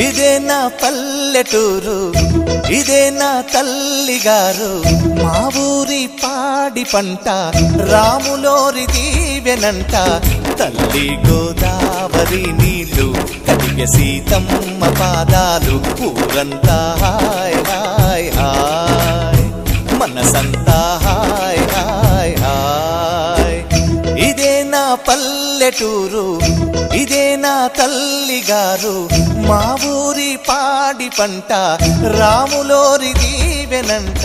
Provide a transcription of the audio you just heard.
ఇదే నా పల్లెటూరు, ఇదే నా తల్లిగారు, మా ఊరి పాడి పంట రాములోరి దీవెనంట. తల్లి గోదావరి నీళ్ళు కడిగ సీతమ్మ పాదాలు, ఊరంతా హాయ్ హాయ్ హాయ్, మనసంతా హాయ్ హాయ్ హాయ్. ఇదే నా పల్లెటూరు, ఇదే నా తల్లిగారు, మా ఊరి పాడి పంట రాములోరి దీవెనంట.